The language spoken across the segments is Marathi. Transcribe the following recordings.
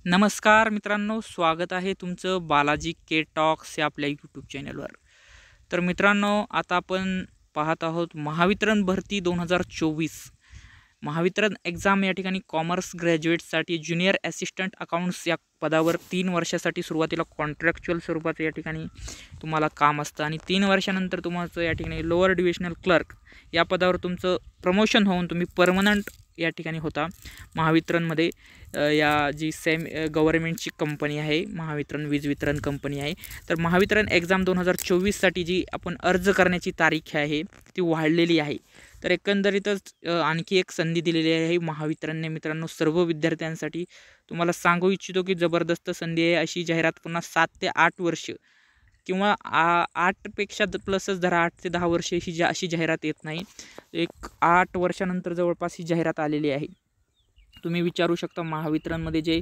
नमस्कार मित्रांनो, स्वागत आहे तुमचं बालाजी के टॉक्स या आपल्या यूट्यूब चॅनलवर। तर मित्रांनो, आता आपण पाहत आहोत महावितरण भरती 2024 महावितरण एक्झाम या ठिकाणी कॉमर्स ग्रॅज्युएटसाठी ज्युनियर असिस्टंट अकाउंट्स या पदावर 3 वर्षासाठी सुरुवातीला कॉन्ट्रॅक्च्युअल स्वरूपाचं या ठिकाणी तुम्हाला काम असतं आणि 3 वर्षानंतर तुम्हाला या ठिकाणी लोअर डिव्हिजनल क्लर्क या पदावर तुमचं प्रमोशन होऊन तुम्ही परमनंट या ठिकाणी होता महावितरणमध्ये। या जी गव्हर्नमेंटची कंपनी आहे, महावितरण वीज वितरण कंपनी आहे। तर महावितरण एक्झाम 2024साठी जी आपण अर्ज करण्याची तारीख आहे ती वाढलेली आहे। तर एकंदरीतच आणखी एक संधी दिलेली आहे महावितरणने मित्रांनो सर्व विद्यार्थ्यांसाठी। तुम्हाला सांगू इच्छितो की जबरदस्त संधी आहे। अशी जाहिरात पुन्हा 7 ते 8 वर्ष किंवा 8पेक्षा प्लसच धरा, 8 ते 10 वर्ष ही अशी जाहिरात येत नाही। एक 8 वर्षानंतर जवळपास ही जाहिरात आलेली आहे। तुम्ही विचारू शकता महावितरणमध्ये जे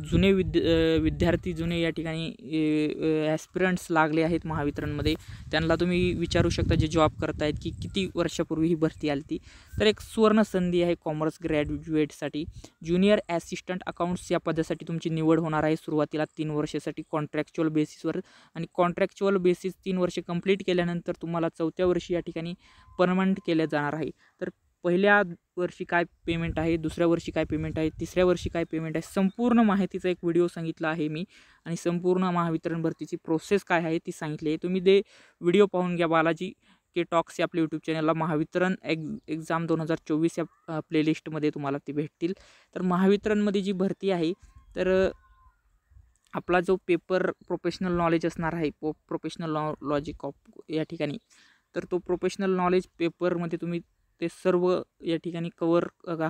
जुने विद्यार्थी जुने या ठिकाणी ॲस्पिरंट्स लागले आहेत महावितरणमध्ये, त्यांना तुम्ही विचारू शकता जे जॉब करत आहेत की किती वर्षापूर्वी ही भरती आली ती। तर एक सुवर्ण संधी आहे कॉमर्स ग्रॅज्युएटसाठी। ज्युनियर असिस्टंट अकाउंट्स या पदासाठी तुमची निवड होणार आहे सुरुवातीला 3 वर्षासाठी कॉन्ट्रॅक्च्युअल बेसिसवर, आणि कॉन्ट्रॅक्च्युअल बेसिस 3 वर्ष कंप्लीट केल्यानंतर तुम्हाला 4थ्या वर्षी या ठिकाणी परमनंट केले जाणार आहे। तर पहिल्या वर्षी काय पेमेंट आहे, दुसऱ्या वर्षी काय पेमेंट आहे, तिसऱ्या वर्षी काय पेमेंट आहे, संपूर्ण माहितीचा एक व्हिडिओ सांगितला आहे मी, आणि संपूर्ण महावितरण भरतीची प्रोसेस काय आहे ती सांगितली आहे। तुम्ही ते व्हिडिओ पाहून घ्या। बालाजी के टॉक्स या आपल्या यूट्यूब चॅनलला महावितरण एक्झाम 2024 या प्लेलिस्टमध्ये तुम्हाला ती भेटतील। तर महावितरणमध्ये जी भरती आहे तर आपला जो पेपर प्रोफेशनल नॉलेज असणार आहे, प्रोफेशनल लॉजिक ऑफ या ठिकाणी, तर तो प्रोफेशनल नॉलेज पेपरमध्ये तुम्ही ते सर्व या ठिकाणी कवर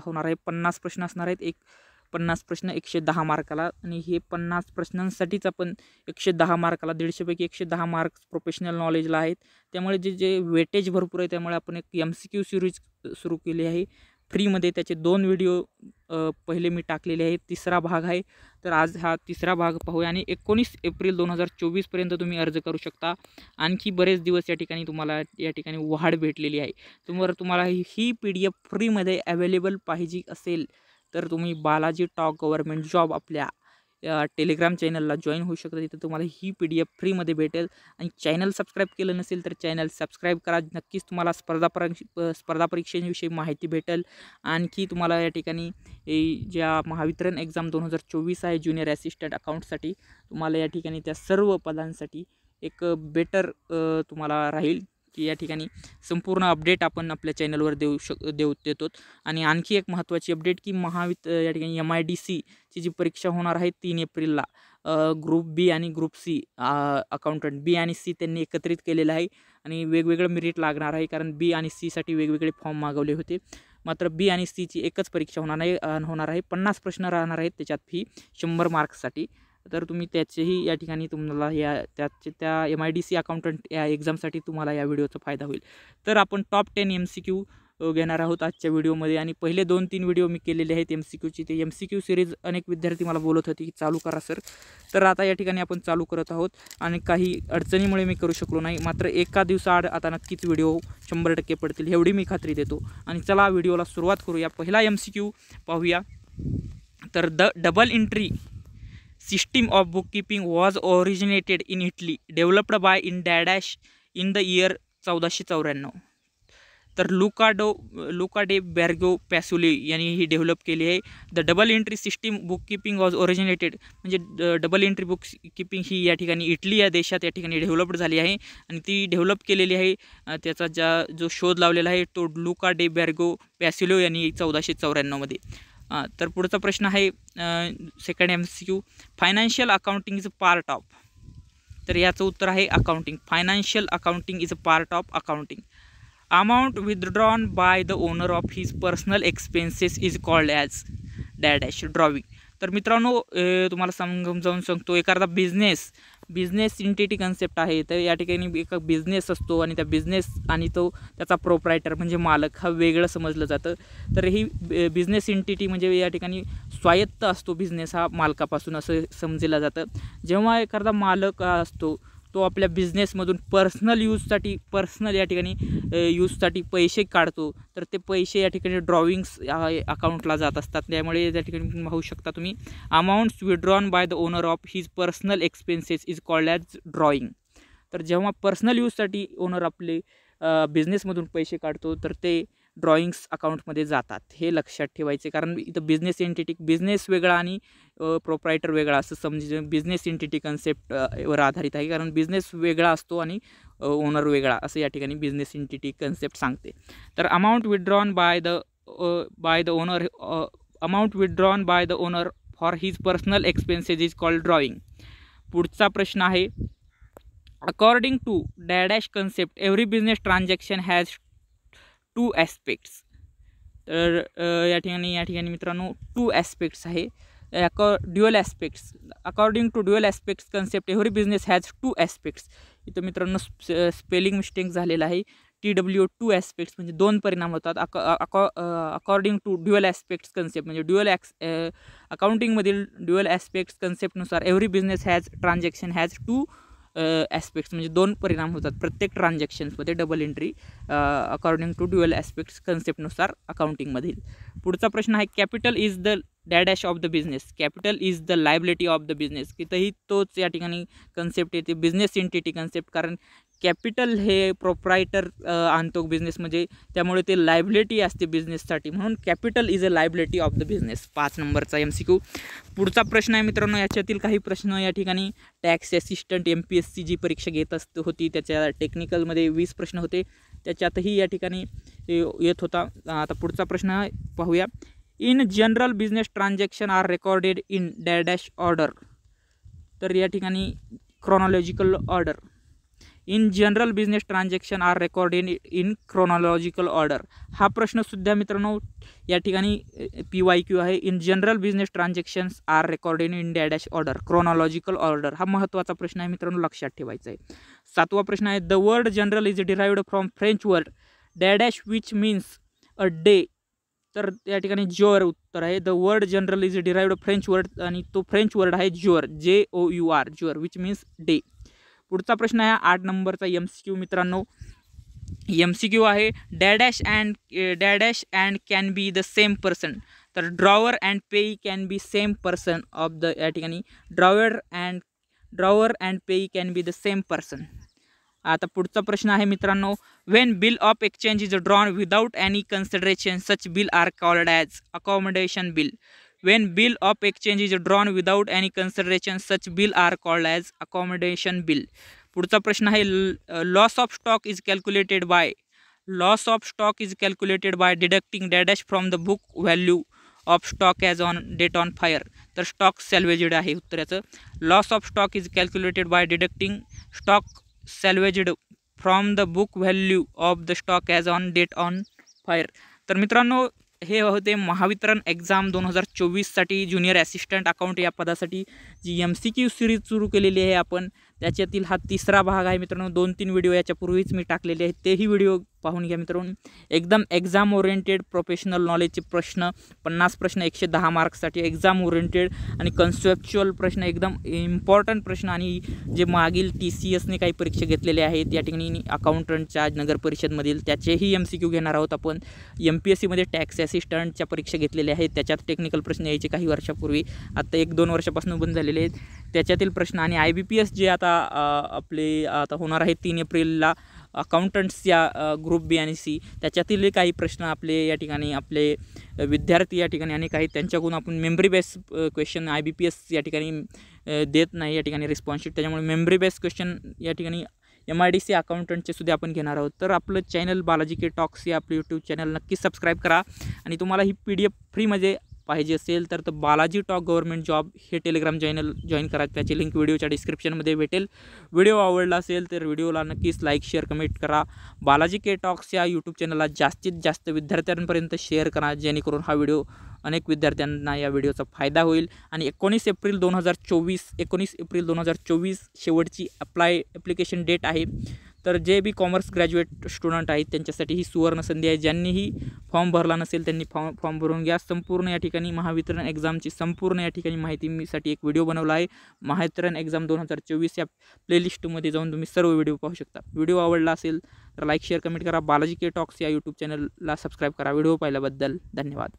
होणार आहे। 50 प्रश्न असणार आहेत। 50 प्रश्न 110 मार्काला, आणि हे 50 प्रश्नांसाठीच आपण 110 मार्काला 150पैकी 110 मार्क्स प्रोफेशनल नॉलेजला आहेत। त्यामुळे जे वेटेज भरपूर आहे, त्यामुळे आपण एक MCQ सिरीज सुरू केली आहे फ्रीमध्ये। त्याचे 2 व्हिडिओ पहिले मी टाकलेले आहेत, तिसरा भाग आहे। तर आज हा तिसरा भाग पाहूया, आणि 19 एप्रिल 2024 पर्यंत तुम्ही अर्ज करू शकता। आणखी बरेच दिवस या ठिकाणी तुम्हाला या ठिकाणी वाढ भेटलेली आहे। तुम्हाला ही PDF फ्रीमध्ये अवेलेबल पाहिजे असेल तर तुम्ही बालाजी टॉक गव्हर्नमेंट जॉब आपल्या टेलिग्राम चॅनलला जॉईन होऊ शकता। तिथे तुम्हाला ही PDF फ्रीमध्ये भेटेल। आणि चॅनल सबस्क्राईब केलं नसेल तर चॅनल सबस्क्राईब करा। नक्कीच तुम्हाला स्पर्धा परीक्षेविषयी माहिती भेटेल। आणखी तुम्हाला या ठिकाणी ज्या महावितरण एक्झाम 2024 आहे ज्युनियर असिस्टंट अकाउंटसाठी, तुम्हाला या ठिकाणी त्या सर्व पदांसाठी एक बेटर तुम्हाला राहील की या ठिकाणी संपूर्ण अपडेट आपण आपल्या चॅनलवर देतो। आणि आणखी एक महत्त्वाची अपडेट की या ठिकाणी MIDCची जी परीक्षा होणार आहे 3 एप्रिलला, ग्रुप बी आणि ग्रुप सी, अकाउंटंट बी आणि सी त्यांनी एकत्रित केलेलं आहे, आणि वेगवेगळं मेरिट लागणार आहे, कारण बी आणि सीसाठी वेगवेगळे फॉर्म मागवले होते। मात्र बी आणि सीची एकच परीक्षा होणार आहे। 50 प्रश्न राहणार आहेत त्याच्यात फी 100 मार्क्ससाठी। तर तुम्ही त्याचेही या ठिकाणी तुम्हाला त्या MIDC अकाउंटंट या एक्झामसाठी तुम्हाला या व्हिडिओचा फायदा होईल। तर आपण टॉप 10 MCQ घेणार आहोत आजच्या व्हिडिओमध्ये, आणि पहिले 2-3 व्हिडिओ मी केलेले आहेत MCQची। ते MCQ सिरीज अनेक विद्यार्थी मला बोलत होते की चालू करा सर, तर आता या ठिकाणी आपण चालू करत आहोत। आणि काही अडचणीमुळे मी करू शकलो नाही, मात्र एका दिवसाआड आता नक्कीच व्हिडिओ 100% पडतील एवढी मी खात्री देतो। आणि चला व्हिडिओला सुरुवात करूया। पहिला MCQ पाहूया। तर the double entry system of bookkeeping was originated in Italy, developed by in the year 1494। तर लुका डे बर्गो पॅसोली यांनी ही डेव्हलप केली आहे। The double entry system bookkeeping was originated, म्हणजे डबल एंट्री बुककीपिंग ही या ठिकाणी इटली या देशात या ठिकाणी डेव्हलप्ड झाली आहे, आणि ती डेव्हलप केलेली आहे। त्याचा जो शोध लावलेला आहे तो लुका डे बर्गो पॅसोलियो यांनी 1494मध्ये। तर पुढचा प्रश्न आहे second MCQ, financial accounting is a part of, तर याचं उत्तर आहे accounting. Financial accounting is a part of accounting. Amount withdrawn bye the owner of his personal expenses is called as dash drawing. तर मित्रांनो तुम्हाला समजावून सांगतो, एखादा बिझनेस एंटिटी कन्सेप्ट आहे। तर या ठिकाणी एक बिझनेस असतो, आणि त्या बिझनेस आणि त्याचा प्रोप्रायटर म्हणजे मालक हा वेगळं समजलं जातं। तर ही बिझनेस एंटिटी म्हणजे या ठिकाणी स्वायत्त असतो बिझनेस हा मालकापासून, असं समजलं जातं। जेव्हा एखादा मालक असतो तो आपल्या बिझनेसमधून पर्सनल पर्सनल या ठिकाणी यूजसाठी पैसे काढतो, तर ते पैसे या ठिकाणी ड्रॉविंग्स अकाउंटला जात असतात. त्यामुळे या ठिकाणी पाहू शकता तुम्ही, amounts withdrawn by the owner of his personal expenses is called as drawing. तर जेव्हा पर्सनल यूजसाठी ओनर आपले बिझनेसमधून पैसे काढतो, तर ते ड्रॉइंग्स अकाउंटमध्ये जातात. हे लक्षात ठेवायचे, कारण इथं बिझनेस एंटिटी, बिझनेस वेगळा आणि प्रोप्रायटर वेगळा असं समजून बिझनेस एंटिटी कन्सेप्ट वर आधारित आहे, कारण बिझनेस वेगळा असतो आणि ओनर वेगळा असं या ठिकाणी बिझनेस एंटिटी कन्सेप्ट सांगते. तर amount withdrawn by the owner for his personal expenses is called drawing. पुढचा प्रश्न आहे, according to dash concept every business transaction has 2 aspects. तर या ठिकाणी मित्रांनो 2 ॲस्पेक्ट्स आहे. Dual aspects, according to dual aspects concept every business has 2 aspects. इथं मित्रांनो स्पेलिंग मिस्टेक झालेला आहे. TW 2 ॲस्पेक्ट्स म्हणजे 2 परिणाम होतात. According to dual aspects concept म्हणजे अकाउंटिंगमधील ड्युअल ॲस्पेक्ट्स कन्सेप्टनुसार every business transaction has 2 aspects म्हणजे 2 परिणाम होतात प्रत्येक ट्रान्झॅक्शन्समध्ये, double entry according to dual aspects कन्सेप्टनुसार अकाउंटिंगमधील. पुढचा प्रश्न आहे, capital is the dash of the business. Capital is the liability of the business. तिथंही तोच या ठिकाणी कन्सेप्ट येते, बिझनेस एंटिटी कन्सेप्ट, कारण कॅपिटल हे प्रोप्रायटर आणतो बिझनेस म्हणजे, त्यामुळे ते लायबिलिटी असते बिझनेससाठी, म्हणून capital is a liability of the business. 5 नंबरचा MCQ. पुढचा प्रश्न आहे मित्रांनो, याच्यातील काही प्रश्न या ठिकाणी टॅक्स असिस्टंट MPSC जी परीक्षा घेत होती त्याच्या टेक्निकलमध्ये 20 प्रश्न होते, त्याच्यातही या ठिकाणी येत होता. आता पुढचा प्रश्न पाहूया, in general business transaction are recorded in dash order. तर या ठिकाणी chronological order. In general business transaction are recorded in chronological order. हा प्रश्नसुद्धा मित्रांनो या ठिकाणी PYQ आहे. In general business transactions are recorded in dash order, chronological order. हा महत्त्वाचा प्रश्न आहे मित्रांनो, लक्षात ठेवायचा आहे. 7वा प्रश्न आहे, the word general is derived from French word dash which means a day. तर या ठिकाणी जोर उत्तर आहे. The word general is derived French word आणि तो फ्रेंच वर्ड आहे जोर, JOUR, जोर, विच मीन्स डे. पुढचा प्रश्न आहे 8 नंबरचा MCQ मित्रांनो. MCQ आहे, dash and can be the same person. तर drawer and payee can be same person of the, या ठिकाणी drawer and payee can be the same person. आता पुढचा प्रश्न आहे मित्रांनो, when bill of exchange is drawn without any consideration such bill are called as accommodation bill. When bill of exchange is drawn without any consideration, such bill are called as accommodation bill. पुढचा प्रश्न आहे, loss of stock is calculated by deducting dash from the book value of stock as on date on fire. तर stock salvaged आहे उत्तराचं. Loss of stock is calculated by deducting stock salvaged from the book value of the stock as on date on fire. तर मित्रांनो हे होते महावितरण एक्झाम 2024साठी ज्युनियर असिस्टंट अकाउंट या पदासाठी जी MCQ सिरीज सुरू केलेली आहे आपण, त्याच्यातील हा 3रा भाग आहे मित्रांनो. 2-3 व्हिडिओ याच्यापूर्वीच मी टाकलेले आहेत, तेही व्हिडिओ पाहून घ्या मित्रांनो. एकदम एक्झाम ओरिएंटेड प्रोफेशनल नॉलेजचे प्रश्न, 50 प्रश्न 110 मार्क्ससाठी एक्झाम ओरिएंटेड आणि कन्सेप्च्युअल प्रश्न, एकदम इम्पॉर्टंट प्रश्न. आणि जे मागील TCSने काही परीक्षा घेतलेल्या आहेत या ठिकाणी अकाउंटंटच्या नगर परिषदमधील, त्याचेही MCQ घेणार आहोत आपण. MPSCमध्ये टॅक्स असिस्टंटच्या परीक्षा घेतलेल्या आहेत, त्याच्यात टेक्निकल प्रश्न यायचे काही वर्षापूर्वी, आता 1-2 वर्षापासून बंद झालेले आहेत, त्याच्यातील प्रश्न. आणि IBPS जे आता होणार आहे 3 एप्रिलला अकाउंटंट्स या ग्रुप B आणि C, त्याच्यातील काही प्रश्न आपले या ठिकाणी आपले विद्यार्थी या ठिकाणी आणि काही त्यांच्याकडून आपण मेमरी बेस क्वेश्चन IBPS या ठिकाणी देत नाही या ठिकाणी रिस्पॉन्सशीट, त्याच्यामुळे मेमरी बेस क्वेश्चन या ठिकाणी MIDC अकाउंटंटचे सुद्धा आपण घेणार आहोत. तर आपलं चॅनल बालाजी के टॉक्स या आपलं यूट्यूब चॅनल नक्की सबस्क्राईब करा. आणि तुम्हाला ही PDF फ्रीमध्ये पाहिजे असेल तर बालाजी टॉक गव्हर्नमेंट जॉब हे टेलिग्राम चॅनल जॉईन करा, त्याची लिंक व्हिडिओच्या डिस्क्रिप्शनमध्ये भेटेल. व्हिडिओ आवडला असेल तर व्हिडिओला नक्कीच लाईक शेअर कमेंट करा. बालाजी के टॉक्स या यूट्यूब चॅनलला जास्तीत जास्त विद्यार्थ्यांपर्यंत शेअर करा, जेणेकरून हा व्हिडिओ अनेक विद्यार्थ्यांना या व्हिडिओचा फायदा होईल. आणि 19 एप्रिल 2024 शेवटची ॲप्लिकेशन डेट आहे. तर जे बी कॉमर्स ग्रॅज्युएट स्टुडंट आहेत त्यांच्यासाठी ही सुवर्ण संधी आहे. ज्यांनीही फॉर्म भरला नसेल त्यांनी फॉर्म भरून घ्या. संपूर्ण या ठिकाणी महावितरण एक्झामची संपूर्ण या ठिकाणी माहिती मीसाठी एक व्हिडिओ बनवला आहे. महावितरण एक्झाम 2024 या प्लेलिस्टमध्ये जाऊन तुम्ही सर्व व्हिडिओ पाहू शकता. व्हिडिओ आवडला असेल तर लाईक शेअर कमेंट करा. बालाजी के टॉक्स या यूट्यूब चॅनलला सबस्क्राईब करा. व्हिडिओ पाहिल्याबद्दल धन्यवाद.